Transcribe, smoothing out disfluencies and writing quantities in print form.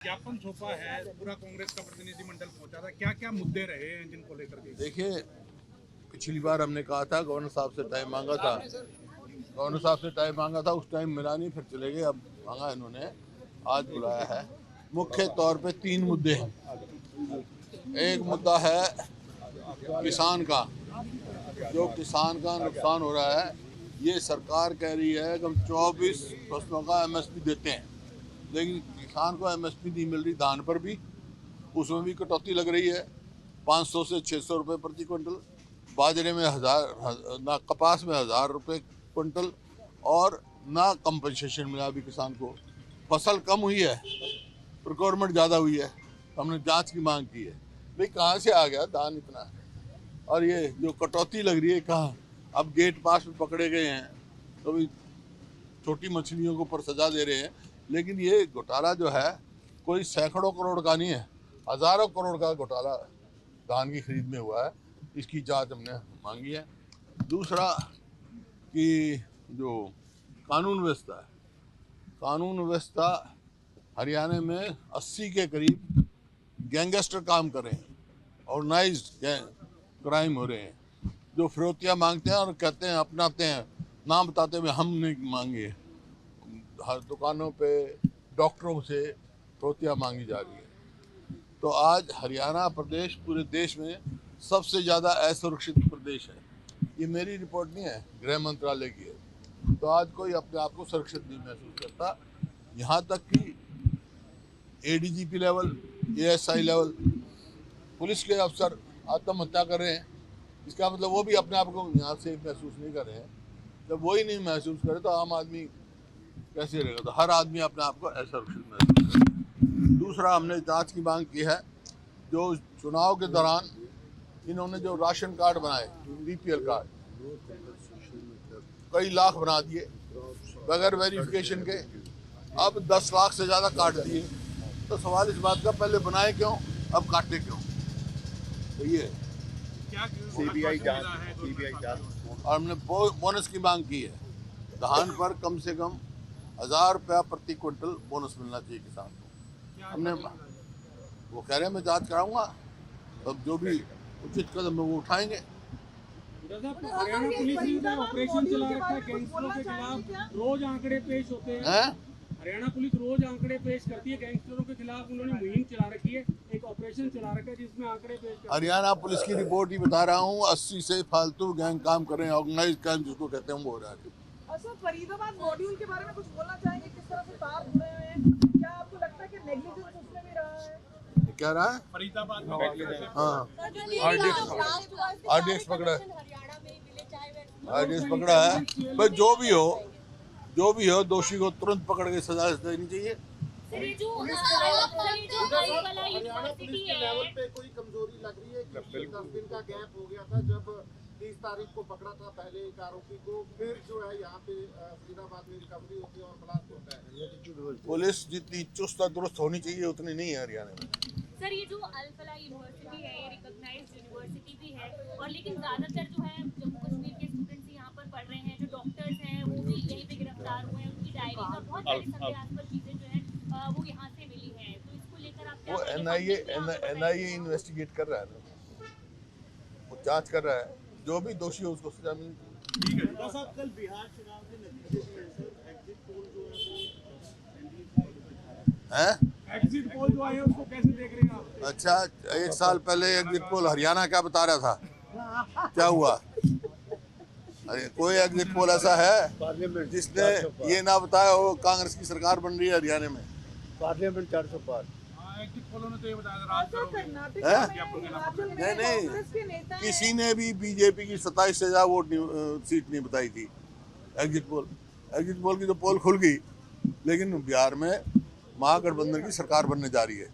ज्ञापन सौंपा है, पूरा कांग्रेस का प्रतिनिधिमंडल पहुंचा था, क्या क्या मुद्दे रहे हैं जिनको लेकर के? देखिए, पिछली बार हमने कहा था, गवर्नर साहब से टाइम मांगा था, उस टाइम मिला नहीं, फिर चले गए। अब मांगा इन्होंने, आज बुलाया है। मुख्य तौर पे 3 मुद्दे हैं। एक मुद्दा है किसान का, जो किसान का नुकसान हो रहा है। ये सरकार कह रही है कि हम 24 फसलों का MSP देते हैं, लेकिन किसान को MSP नहीं मिल रही। धान पर भी, उसमें भी कटौती लग रही है, 500 से 600 रुपये प्रति क्विंटल। बाजरे में ना, कपास में 1000 रुपये क्विंटल, और ना कंपनसेशन मिला अभी किसान को। फसल कम हुई है, प्रोक्योरमेंट ज़्यादा हुई है। हमने जांच की मांग की है, भाई कहाँ से आ गया धान इतना, और ये जो कटौती लग रही है कहाँ। अब गेट पास में पकड़े गए हैं तो भी छोटी मछलियों को ऊपर सजा दे रहे हैं, लेकिन ये घोटाला जो है कोई सैकड़ों करोड़ का नहीं है, हज़ारों करोड़ का घोटाला धान की खरीद में हुआ है। इसकी जांच हमने मांगी है। दूसरा कि जो कानून व्यवस्था हरियाणा में 80 के करीब गैंगस्टर काम कर रहे हैं, ऑर्गेनाइज्ड क्राइम हो रहे हैं, जो फिरौतियाँ मांगते हैं और कहते हैं, अपनाते हैं, नाम बताते हुए हम नहीं मांगे। हर दुकानों पे डॉक्टरों से फिरौतियाँ मांगी जा रही है। तो आज हरियाणा प्रदेश पूरे देश में सबसे ज़्यादा असुरक्षित प्रदेश है। ये मेरी रिपोर्ट नहीं है, गृह मंत्रालय की है। तो आज कोई अपने आप को सुरक्षित नहीं महसूस करता। यहाँ तक कि ADGP level, ASI level, police के अफसर आत्महत्या कर रहे हैं। इसका मतलब वो भी अपने आप को यहाँ से महसूस नहीं कर रहे हैं। जब वो ही नहीं महसूस करे तो आम आदमी कैसे रहेगा? तो हर आदमी अपने आप को असुरक्षित महसूस करे। दूसरा, हमने जांच की मांग की है। जो चुनाव के दौरान इन्होंने जो राशन कार्ड बनाए, BPL कार्ड, कई लाख बना दिए बगैर वेरिफिकेशन के। अब 10 लाख से ज़्यादा काट दिए। तो सवाल इस बात का, पहले बनाए क्यों, अब काटे क्यों? तो ये CBI जांच। और हमने बोनस की मांग की है। धान पर कम से कम 1000 रुपया प्रति क्विंटल बोनस मिलना चाहिए किसान को। हमने, वो कह रहे हैं मैं जांच कराऊंगा, तब जो भी उचित कदम है वो उठाएंगे। हरियाणा पुलिस ने ऑपरेशन चला रखा है गैंगस्टरों के खिलाफ, रोज आंकड़े पेश होते हैं। हरियाणा पुलिस रोज आंकड़े पेश करती है गैंगस्टरों के खिलाफ। उन्होंने मुहिम चला रखी है, एक ऑपरेशन चला रखा है जिसमें आंकड़े पेश करते हैं। हरियाणा पुलिस की रिपोर्ट ही बता रहा हूँ, 80 से फालतू गैंग काम कर रहे हैं, ऑर्गेनाइज क्राइम जिसको कहते हैं वो हो रहा है। सर, फरीदाबाद मॉड्यूल के बारे में कुछ बोलना चाहेंगे? किस तरह से तार जुड़े हुए हैं? क्या आपको लगता है कि नेग्लिजेंस उसमें भी रहा है? क्या रहा है? फरीदाबाद में हाँ, RDX पकड़ा है, RDX पकड़ा है। पर जो भी हो, दोषी को तुरंत पकड़ के सजा देनी चाहिए। हरियाणा पुलिस के लेवल पे कोई कमजोरी लग रही है? 10 दिन का गैप हो गया था जब 30 तारीख को पकड़ा था पहले एक आरोपी को, फिर जो है यहाँ पे फरीदाबाद में रिकवरी होती है और ब्लास्ट होता है। पुलिस जितनी चुस्त दुरुस्त होनी चाहिए उतनी नहीं है हरियाणा में। सर, ये जो अल-फलाह यूनिवर्सिटी है, ये रिकॉग्नाइज्ड यूनिवर्सिटी भी है, और लेकिन ज्यादातर जो है जम्मू कश्मीर के स्टूडेंट्स यहाँ पर पढ़ रहे हैं। जो डॉक्टर्स हैं वो भी यहीं पे गिरफ्तार हुए हैं, उनकी डायरी में बहुत सारी संदेहास्पद चीजें जो है वो यहाँ से मिली है। तो इसको लेकर आप क्या? वो NIA इन्वेस्टिगेट कर रहा है ना, वो जांच कर रहा है। जो भी दोषी हो उसको सजा मिलनी चाहिए। ठीक है। कल बिहार चुनाव के नतीजे एग्जिट पोल जो हैं? एग्जिट पोल जो आए हैं उसको कैसे देख रहे हैं आप? अच्छा, 1 साल पहले एग्जिट पोल हरियाणा क्या बता रहा था, क्या हुआ? अरे कोई एग्जिट पोल ऐसा है जिसने ये ना बताया हो कांग्रेस की सरकार बन रही है हरियाणा में? पार्लियामेंट 400 पार। एग्जिट पोलों ने तो ये बताया था राज करोगे। नहीं, किसी ने भी BJP की 27 से ज्यादा वोट सीट नहीं बताई थी। एग्जिट पोल की तो पोल खुल गई, लेकिन बिहार में महागठबंधन की सरकार बनने जा रही है।